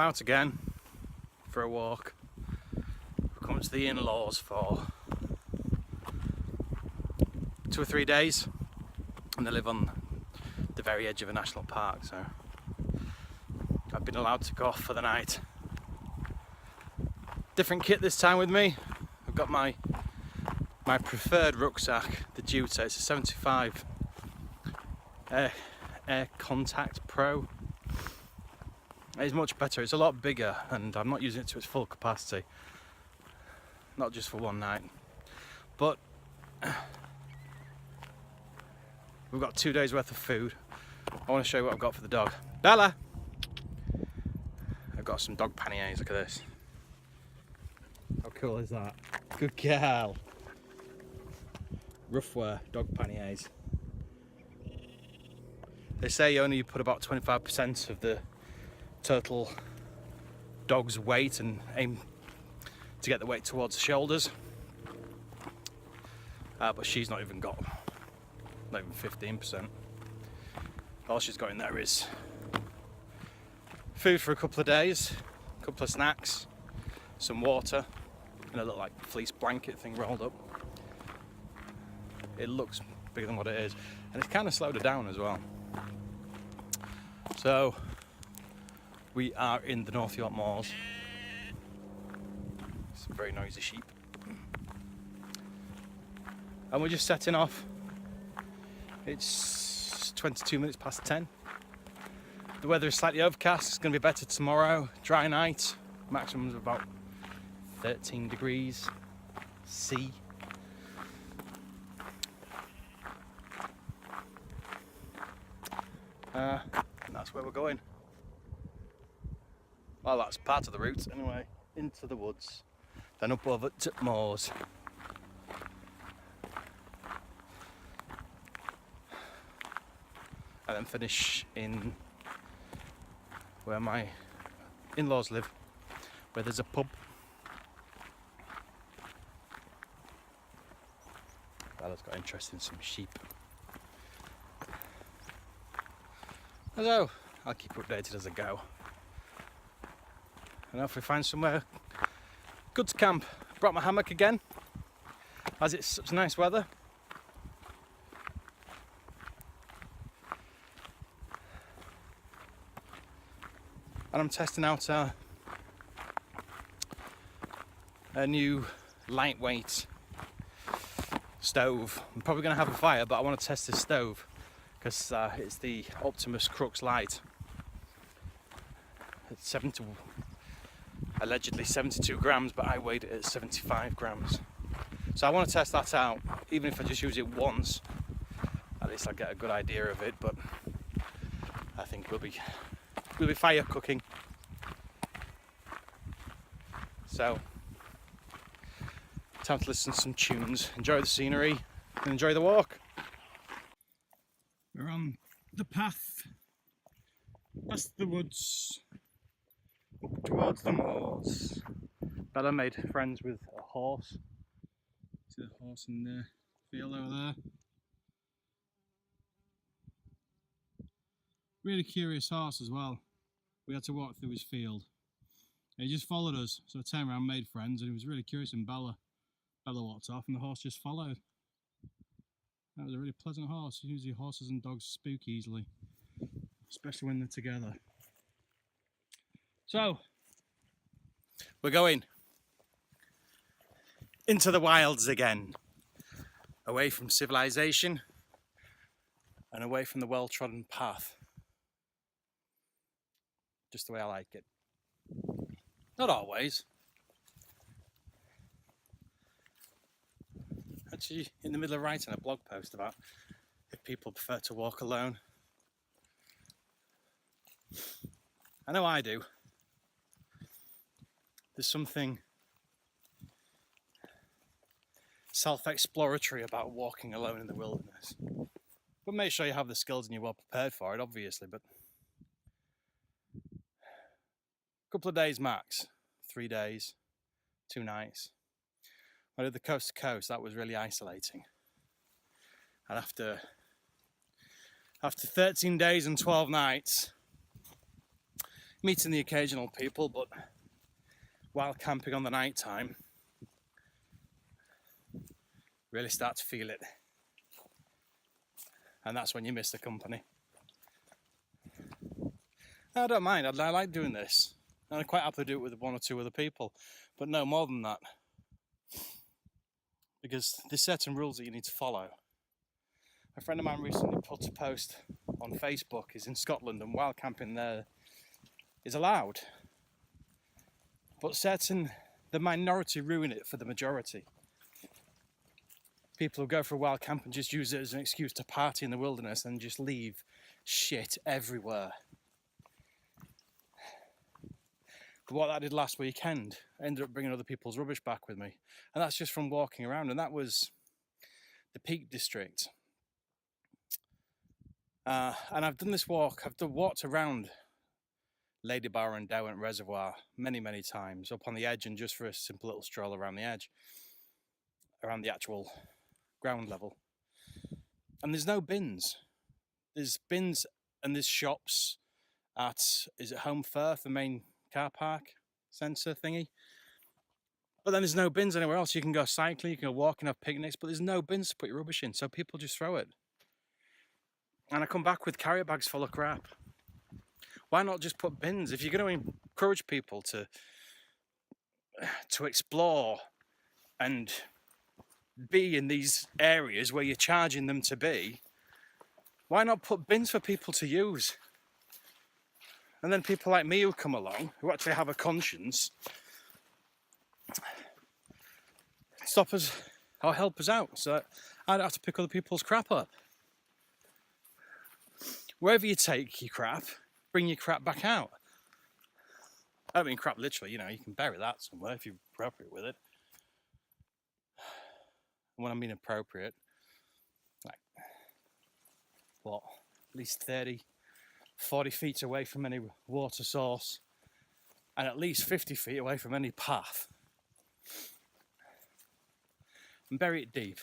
out again for a walk. We've come to the in-laws for 2 or 3 days, and they live on the very edge of a national park, so I've been allowed to go off for the night. Different kit this time with me. I've got my preferred rucksack, the Juta. It's a 75 Air Contact Pro. It's much better, it's a lot bigger, and I'm not using it to its full capacity, not just for one night. But we've got 2 days worth of food. I want to show you what I've got for the dog. Bella! I've got some dog panniers, look at this. How cool is that? Good girl! Ruffwear dog panniers. They say you only put about 25% of the total dog's weight and aim to get the weight towards the shoulders. But she's not even 15%. All she's got in there is food for a couple of days, a couple of snacks, some water, and a little like fleece blanket thing rolled up. It looks bigger than what it is, and it's kind of slowed her down as well. So we are in the North York Moors. Some very noisy sheep. And we're just setting off. It's 22 minutes past 10. The weather is slightly overcast. It's going to be better tomorrow. Dry night. Maximum is about 13 degrees C. And that's where we're going. Well, that's part of the route anyway. Into the woods, then up over to moors. And then finish in where my in-laws live, where there's a pub. Bella's got interest in some sheep. So I'll keep you updated as I go. And if we find somewhere good to camp. Brought my hammock again, as it's such nice weather. And I'm testing out a new lightweight stove. I'm probably going to have a fire, but I want to test this stove because it's the Optimus Crux Lite. It's allegedly 72 grams, but I weighed it at 75 grams. So I want to test that out, even if I just use it once. At least I'll get a good idea of it, but I think we'll be fire cooking. So, time to listen to some tunes, enjoy the scenery, and enjoy the walk. We're on the path, past the woods, up towards the moors. Bella made friends with a horse. See the horse in the field over there? Really curious horse as well. We had to walk through his field. He just followed us, so I turned around, made friends, and he was really curious, and Bella walked off and the horse just followed. That was a really pleasant horse. Usually horses and dogs spook easily, especially when they're together. So, we're going into the wilds again, away from civilization and away from the well-trodden path. Just the way I like it. Not always. Actually, in the middle of writing a blog post about if people prefer to walk alone. I know I do. There's something self-exploratory about walking alone in the wilderness. But make sure you have the skills and you're well prepared for it, obviously, but couple of days max, 3 days, 2 nights. I did the coast to coast. That was really isolating. And after 13 days and 12 nights, meeting the occasional people, but while camping on the night time, really start to feel it. And that's when you miss the company. I don't mind, I like doing this. And I quite happily do it with one or two other people, but no more than that. Because there's certain rules that you need to follow. A friend of mine recently put a post on Facebook. He's in Scotland, and wild camping there is allowed. But the minority ruin it for the majority. People who go for a wild camp and just use it as an excuse to party in the wilderness and just leave shit everywhere. But what I did last weekend, I ended up bringing other people's rubbish back with me. And that's just from walking around, and that was the Peak District. And I've done this walk, walked around Ladybar and Derwent Reservoir many, many times, up on the edge and just for a simple little stroll around the edge, around the actual ground level. And there's no bins. There's bins and there's shops at, is it Home Firth, the main car park centre thingy? But then there's no bins anywhere else. You can go cycling, you can go walking, have picnics, but there's no bins to put your rubbish in, so people just throw it. And I come back with carrier bags full of crap. Why not just put bins? If you're going to encourage people to explore and be in these areas where you're charging them to be, why not put bins for people to use? And then people like me who come along, who actually have a conscience, stop us or help us out so that I don't have to pick other people's crap up. Wherever you take your crap, bring your crap back out. I don't mean crap literally, you know, you can bury that somewhere if you're appropriate with it. And when I mean appropriate, like, what, at least 30, 40 feet away from any water source, and at least 50 feet away from any path. And bury it deep.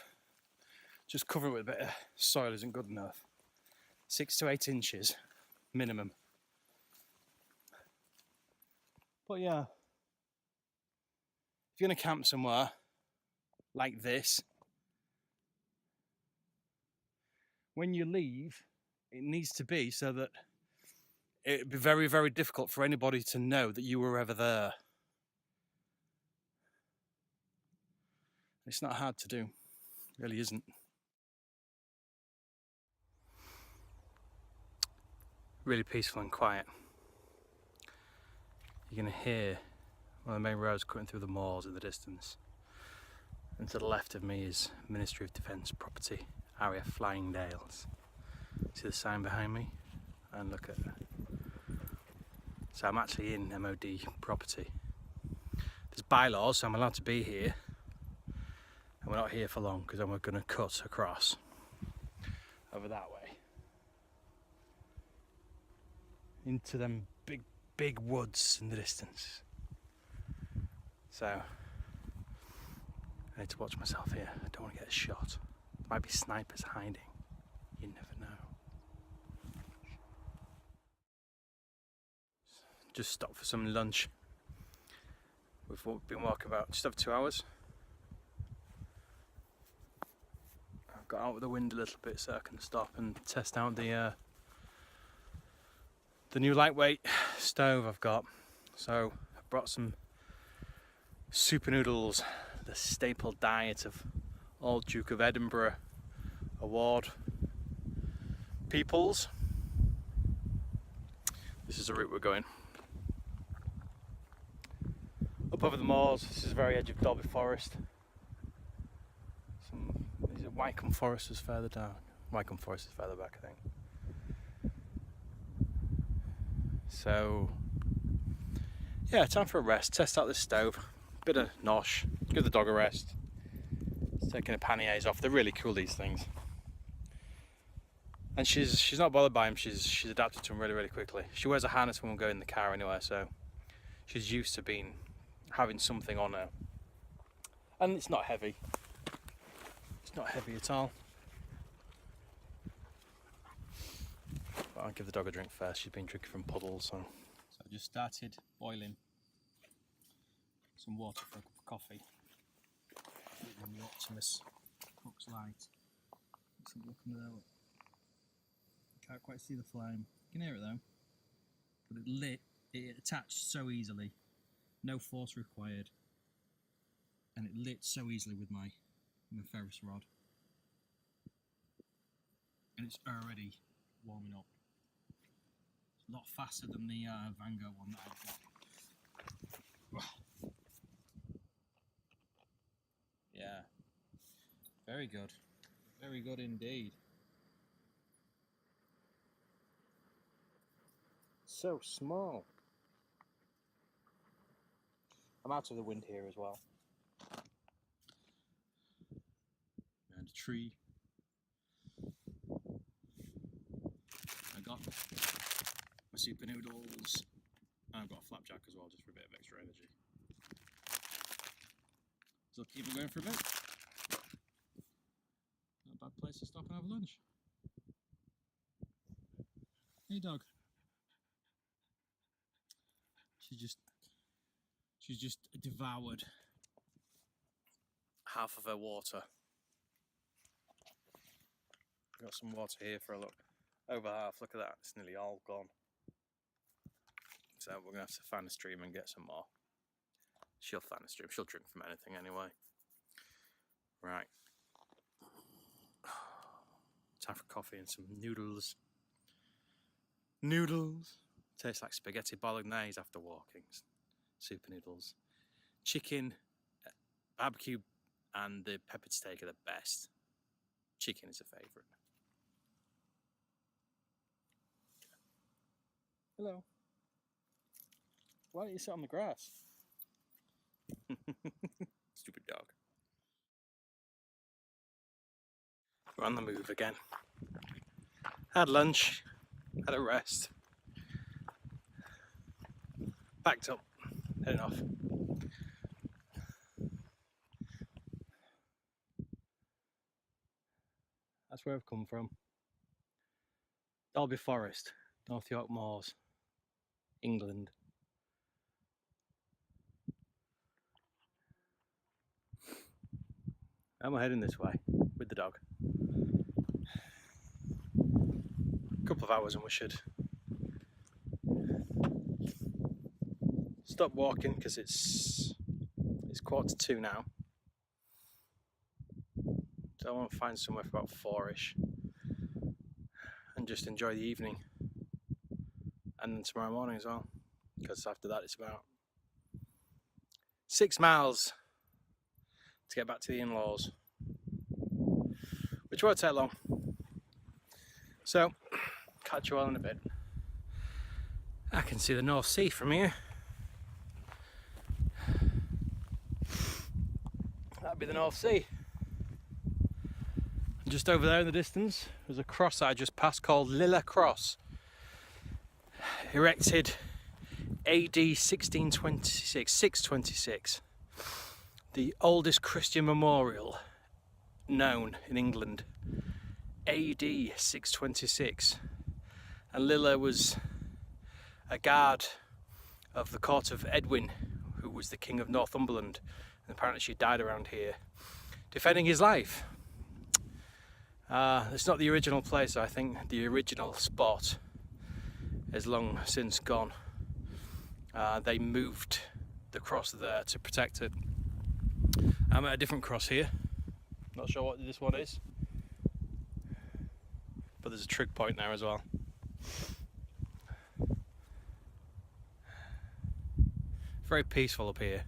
Just cover it with a bit of soil isn't good enough. 6 to 8 inches minimum. But yeah, if you're going to camp somewhere like this, when you leave, it needs to be so that it'd be very, very difficult for anybody to know that you were ever there. It's not hard to do, it really isn't. Really peaceful and quiet. You're going to hear one of the main roads cutting through the moors in the distance. And to the left of me is Ministry of Defence property, area Flying Dales. See the sign behind me? And look at it. So I'm actually in MOD property. There's bylaws, so I'm allowed to be here. And we're not here for long because then we're going to cut across over that way. Into them big woods in the distance. So I need to watch myself here. I don't want to get shot. There might be snipers hiding. You never know. Just stopped for some lunch. We've been walking about just over 2 hours. I've got out of the wind a little bit so I can stop and test out the new lightweight stove I've got. So I brought some super noodles, the staple diet of all Duke of Edinburgh award peoples. This is the route we're going. Up over the moors, this is the very edge of Dalby Forest. Is it Wycombe Forest is further down? Wycombe Forest is further back, I think. So, yeah, time for a rest. Test out this stove. Bit of nosh. Give the dog a rest. It's taking the panniers off. They're really cool, these things. And she's not bothered by them. She's adapted to them really, really quickly. She wears a harness when we go in the car anyway, so she's used to having something on her. And it's not heavy. It's not heavy at all. But I'll give the dog a drink first. She's been drinking from puddles, so I just started boiling some water for a cup of coffee using the Optimus Crux Lite. Let's have a look under there. Can't quite see the flame. You can hear it though. But it attached so easily, no force required, and it lit so easily with my ferrous rod. And it's already warming up. It's a lot faster than the Vanguard one that I've got. Yeah, very good. Very good indeed. So small. I'm out of the wind here as well. And a tree. I got my super noodles. And I've got a flapjack as well, just for a bit of extra energy. So I'll keep it going for a bit. Not a bad place to stop and have lunch. Hey dog. She's just devoured half of her water. Got some water here for a look. Over half, look at that, it's nearly all gone. So we're gonna have to find a stream and get some more. She'll find a stream, she'll drink from anything anyway. Right. Time for coffee and some noodles. Noodles! Tastes like spaghetti bolognese after walking. Super noodles. Chicken, barbecue and the peppered steak are the best. Chicken is a favourite. Hello. Why don't you sit on the grass? Stupid dog. We're on the move again. Had lunch, had a rest. Backed up, heading off. That's where I've come from. Dalby Forest, North York Moors, England. I'm heading this way with the dog. A couple of hours and we should stop walking because it's 1:45 now. So I want to find somewhere for about 4ish and just enjoy the evening and then tomorrow morning as well, because after that it's about 6 miles to get back to the in-laws, which won't take long. So catch you all in a bit. I can see the North Sea from here. That'd be the North Sea. And just over there in the distance, there's a cross that I just passed called Lilla Cross. Erected AD 1626, 626. The oldest Christian memorial known in England. AD 626. And Lilla was a guard of the court of Edwin, who was the king of Northumberland. And apparently she died around here, defending his life. It's not the original place, I think. The original spot is long since gone. They moved the cross there to protect it. I'm at a different cross here. Not sure what this one is, but there's a trig point there as well. Very peaceful up here.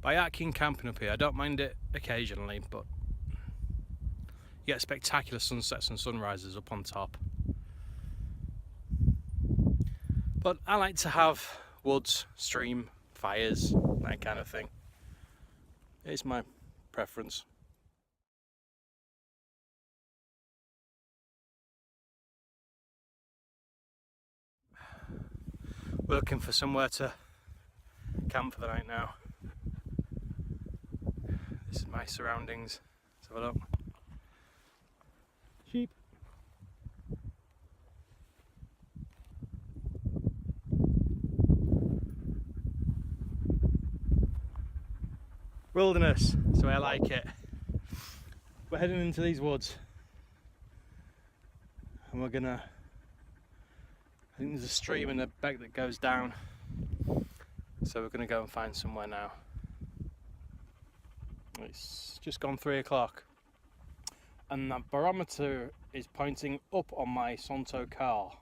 But I like keen camping up here. I don't mind it occasionally, but you get spectacular sunsets and sunrises up on top. But I like to have woods, stream, fires, that kind of thing. It's my preference. We're looking for somewhere to camp for the night now. This is my surroundings. Let's have a look. Sheep. Wilderness, that's the way I like it. We're heading into these woods and we're gonna, I think there's a stream in the back that goes down, so we're gonna go and find somewhere now. It's just gone 3 o'clock and that barometer is pointing up on my Sonto car,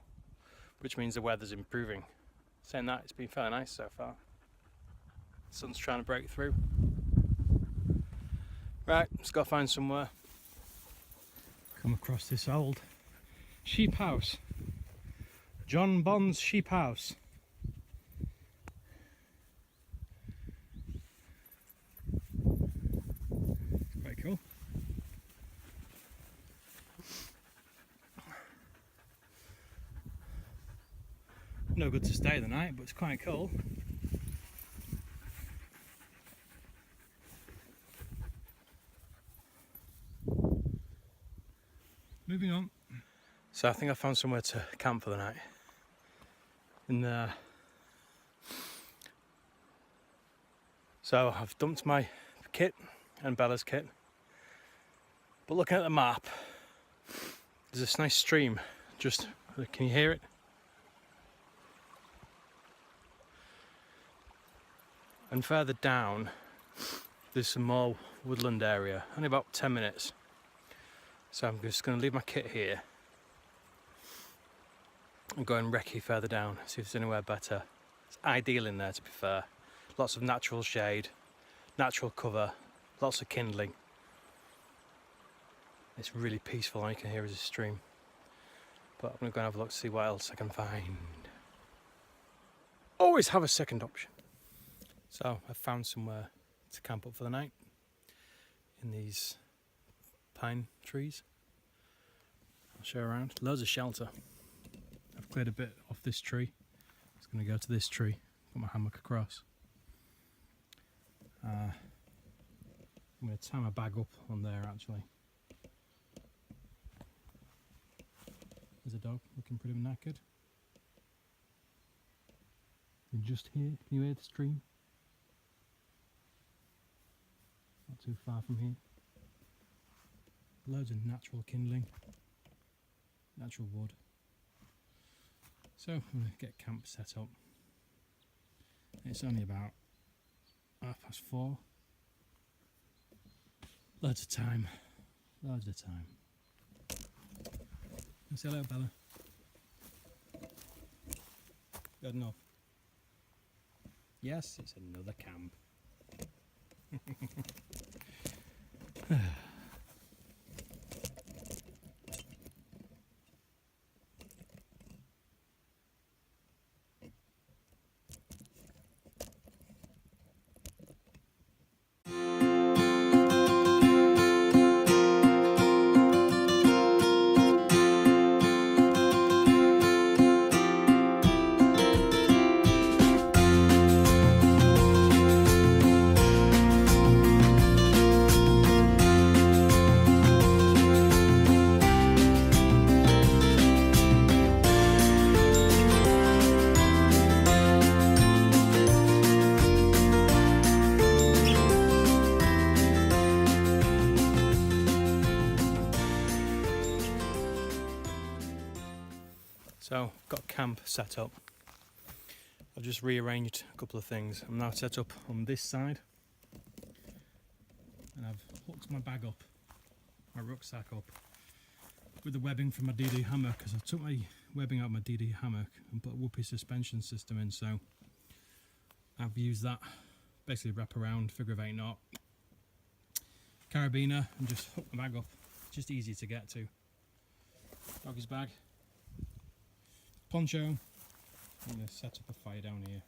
which means the weather's improving. Saying that, it's been fairly nice so far. The sun's trying to break through. Right, let's go find somewhere. Come across this old sheep house. John Bond's sheep house. It's quite cool. No good to stay the night, but it's quite cool. Moving on. So I think I found somewhere to camp for the night. So I've dumped my kit and Bella's kit. But looking at the map, there's this nice stream. Just, can you hear it? And further down, there's some more woodland area, only about 10 minutes. So I'm just going to leave my kit here and go and recce further down, see if there's anywhere better. It's ideal in there, to be fair. Lots of natural shade, natural cover, lots of kindling. It's really peaceful, all you can hear is a stream. But I'm going to go and have a look to see what else I can find. Always have a second option. So I found somewhere to camp up for the night in these pine trees. I'll show you around. Loads of shelter. I've cleared a bit off this tree. It's going to go to this tree. Put my hammock across. I'm going to tie my bag up on there actually. There's a dog looking pretty knackered. You just hear, can you hear the stream? Not too far from here. Loads of natural kindling, natural wood. So I'm going to get camp set up. It's only about 4:30. Loads of time. Loads of time. Say hello, Bella. Good enough. Yes, it's another camp. So, got camp set up. I've just rearranged a couple of things. I'm now set up on this side. And I've hooked my bag up, my rucksack up, with the webbing from my DD hammock, because I took my webbing out of my DD hammock and put a whoopee suspension system in, so I've used that, basically wrap around, figure of 8 knot, carabiner, and just hook my bag up. Just easy to get to. Doggy's bag. Poncho. I'm going to set up a fire down here.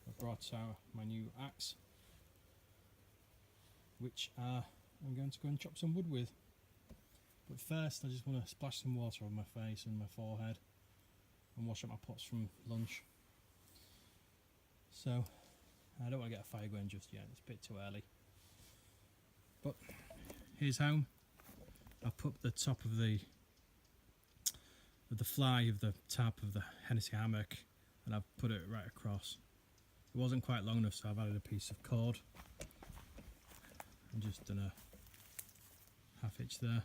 I've brought out my new axe, which I'm going to go and chop some wood with. But first I just want to splash some water on my face and my forehead and wash up my pots from lunch. So I don't want to get a fire going just yet, it's a bit too early. But here's home. I've put the top of the fly of the tap of the Hennessy Hammock, and I've put it right across. It wasn't quite long enough, so I've added a piece of cord and just done a half hitch there,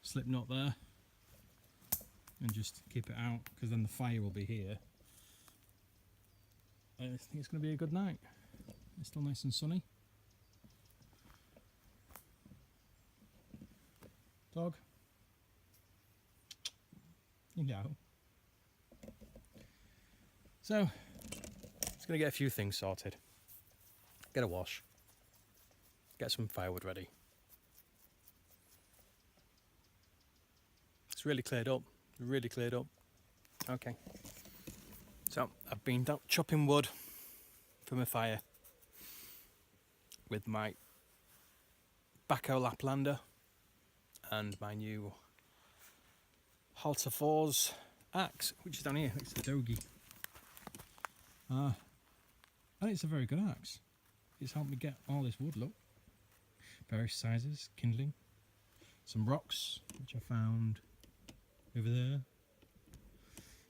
slip knot there, and just keep it out, because then the fire will be here. I think it's going to be a good night. It's still nice and sunny. Dog. You know. So, it's going to get a few things sorted. Get a wash. Get some firewood ready. It's really cleared up. Really cleared up. Okay. So, I've been down chopping wood for my fire with my Baco Laplander and my new Hultafors axe, which is down here next to the Dogie. And it's a very good axe. It's helped me get all this wood, look. Various sizes, kindling. Some rocks, which I found over there.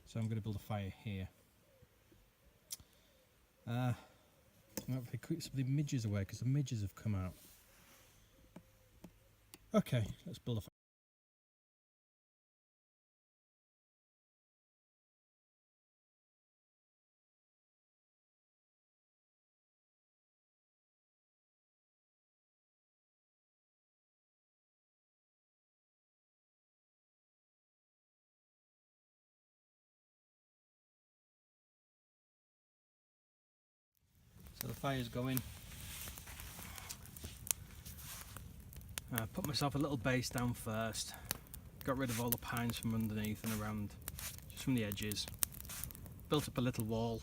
So I'm going to build a fire here. Hopefully keep some of the midges away, because the midges have come out. Okay, let's build a fire. So the fire's going. I put myself a little base down first. Got rid of all the pines from underneath and around, just from the edges. Built up a little wall.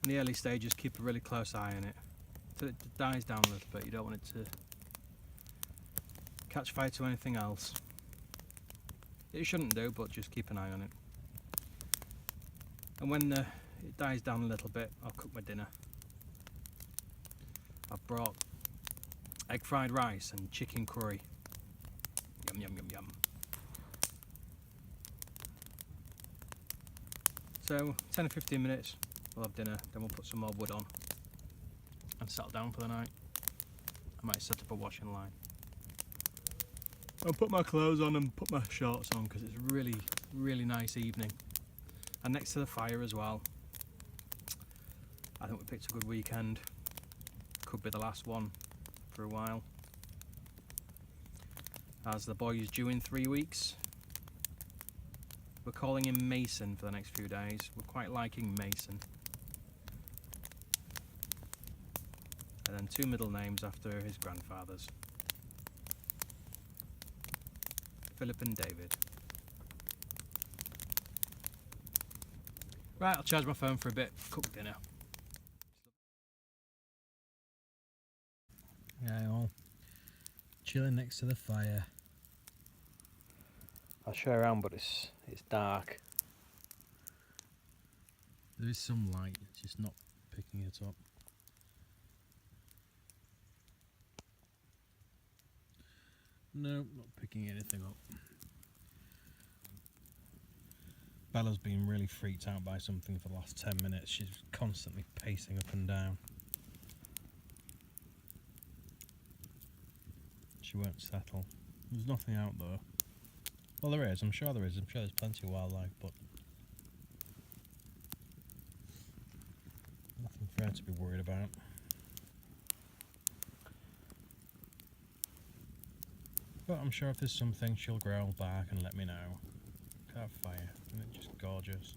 In the early stages, keep a really close eye on it. Till it dies down a little bit, you don't want it to catch fire to anything else. It shouldn't do, but just keep an eye on it. And when it dies down a little bit, I'll cook my dinner. I've brought egg fried rice and chicken curry. Yum yum yum yum. So 10 or 15 minutes, we'll have dinner, then we'll put some more wood on and settle down for the night. I might set up a washing line. I'll put my clothes on and put my shorts on, because it's really, really nice evening. And next to the fire as well. I think we picked a good weekend. Could be the last one for a while. As the boy is due in 3 weeks. We're calling him Mason for the next few days. We're quite liking Mason. And then 2 middle names after his grandfathers. Philip and David. Right, I'll charge my phone for a bit, cook dinner. Yeah, all chilling next to the fire. I'll show you around, but it's dark. There is some light, it's just not picking it up. No, not picking anything up. Bella's been really freaked out by something for the last 10 minutes. She's constantly pacing up and down. She won't settle. There's nothing out there. Well, there is. I'm sure there is. I'm sure there's plenty of wildlife, but nothing for her to be worried about. But I'm sure if there's something, she'll growl back and let me know. Look at that fire. Isn't it just gorgeous?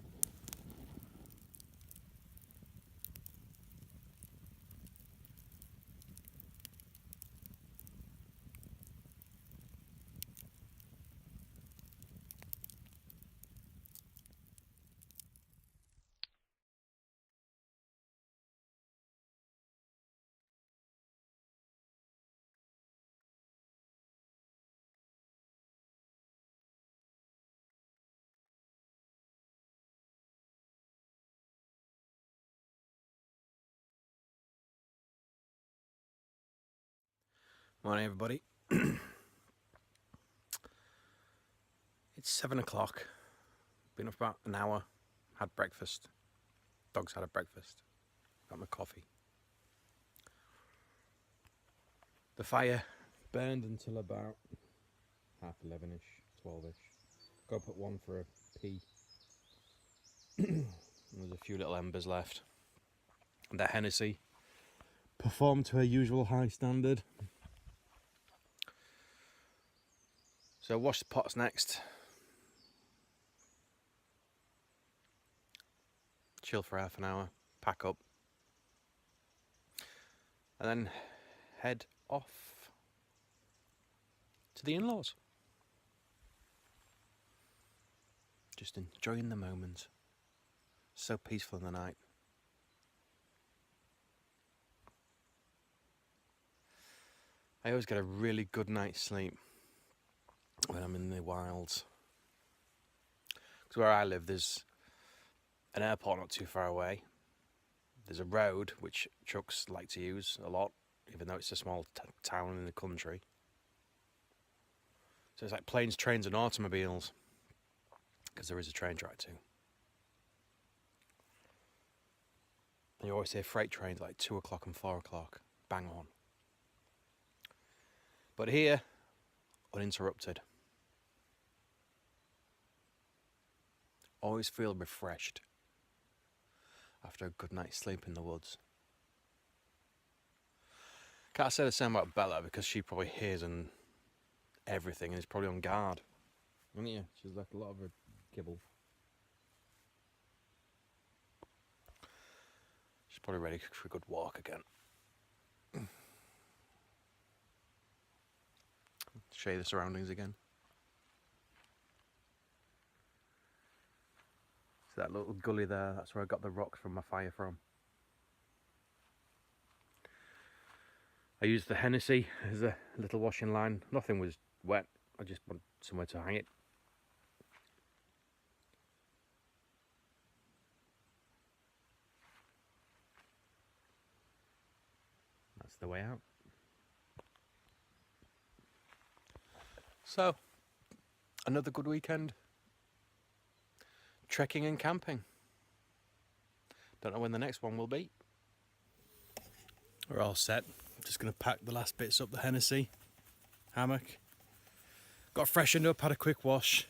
Morning, everybody. It's 7 o'clock. Been up about an hour. Had breakfast. Dogs had a breakfast. Got my coffee. The fire burned until about 11:30ish, 12ish. Go put one for a pee. There's a few little embers left. And the Hennessy performed to her usual high standard. So wash the pots next. Chill for half an hour, pack up. And then head off to the in-laws. Just enjoying the moment. So peaceful in the night. I always get a really good night's sleep when I'm in the wilds. Because where I live, there's an airport not too far away. There's a road which trucks like to use a lot, even though it's a small town in the country. So it's like planes, trains and automobiles, because there is a train track too. And you always hear freight trains like 2 o'clock and 4 o'clock, bang on. But here, uninterrupted. Always feel refreshed after a good night's sleep in the woods. Can't say the same about Bella because she probably hears and everything and is probably on guard. Isn't you? She's left a lot of her kibble. She's probably ready for a good walk again. Show you the surroundings again. So that little gully there, that's where I got the rocks from my fire from. I used the Hennessy as a little washing line. Nothing was wet, I just want somewhere to hang it. That's the way out. So, another good weekend. Trekking and camping. Don't know when the next one will be. We're all set. Just going to pack the last bits up the Hennessy Hammock. Got freshened up, had a quick wash.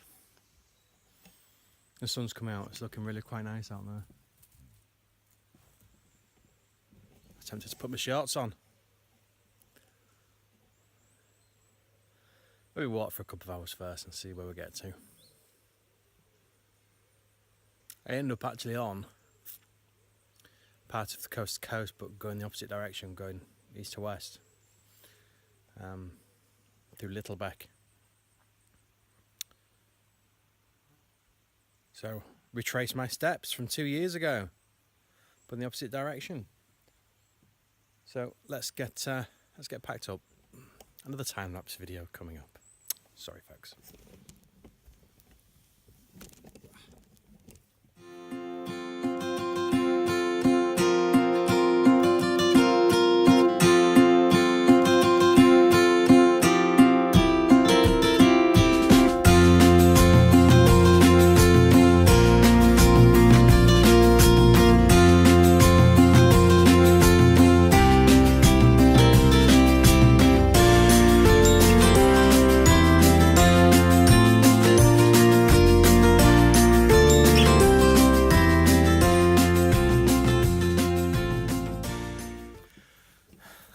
The sun's come out, it's looking really quite nice out there. I'm tempted to put my shorts on. Maybe walk for a couple of hours first and see where we get to. I ended up actually on part of the coast to coast, but going the opposite direction, going east to west, through Littlebeck. So retrace my steps from 2 years ago, but in the opposite direction. So let's get packed up. Another time-lapse video coming up. Sorry, folks.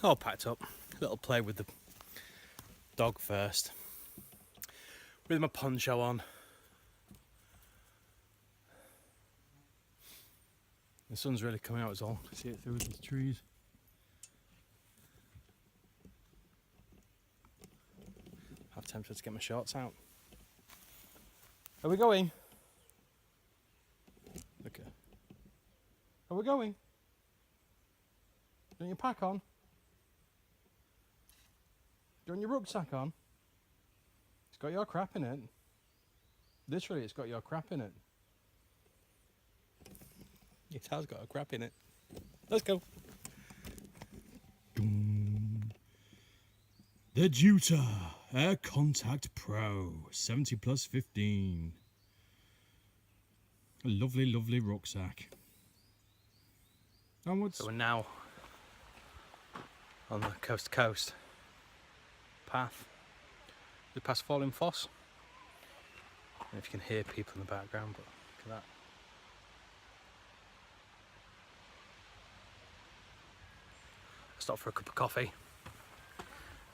All packed up. Little play with the dog first. With my poncho on. The sun's really coming out, as all. See it through these trees. I'm tempted to get my shorts out. Are we going? Okay. Are we going? Don't you pack on? Do you want your rucksack on? It's got your crap in it. Literally, it's got your crap in it. It has got a crap in it. Let's go. The Juta Air Contact Pro 70+15. A lovely, lovely rucksack. Onwards. So we're now on the coast to coast. path. We passed Hultafors. I don't know if you can hear people in the background, but look at that. I stopped for a cup of coffee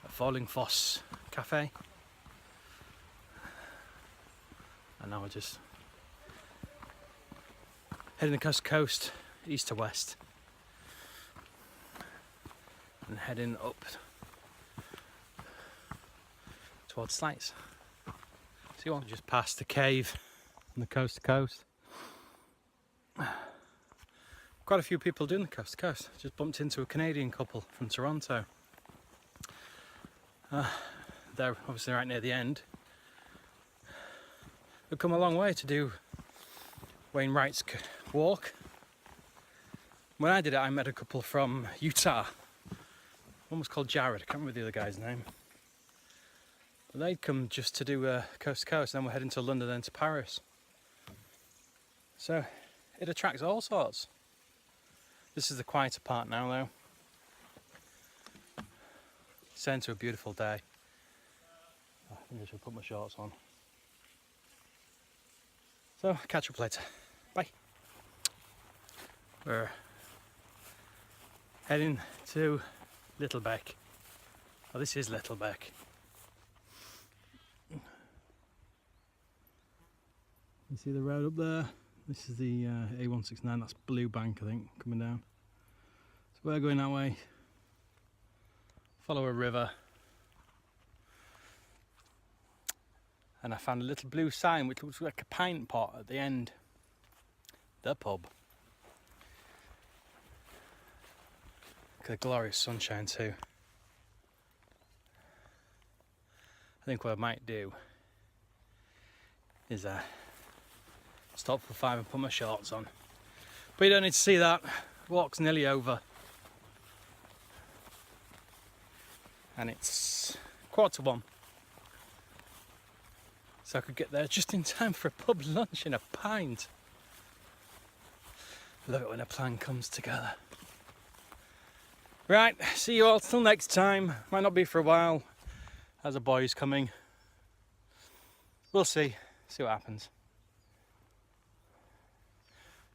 at Hultafors Cafe. And now we're just heading the coast to coast, east to west. And heading up towards Slites. See what? Just past the cave from the coast to coast. Quite a few people doing the coast to coast. Just bumped into a Canadian couple from Toronto. They're obviously right near the end. They've come a long way to do Wainwright's walk. When I did it, I met a couple from Utah. One was called Jared, I can't remember the other guy's name. But they'd come just to do coast to coast, and then we're heading to London, then to Paris. So it attracts all sorts. This is the quieter part now, though. It's turned to a beautiful day. I think I should put my shorts on. So, catch up later. Bye. We're heading to Littlebeck. Oh, this is Littlebeck. You see the road up there? This is the A169, that's Blue Bank, I think, coming down. So we're going that way. Follow a river. And I found a little blue sign which looks like a pint pot at the end. The pub. Look at the glorious sunshine too. I think what I might do is stop for 5 and put my shorts on. But you don't need to see that. Walk's nearly over. And it's 1:15. So I could get there just in time for a pub lunch and a pint. Love it when a plan comes together. Right, see you all till next time. Might not be for a while, as a boy's coming. We'll see what happens.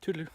Toodaloo.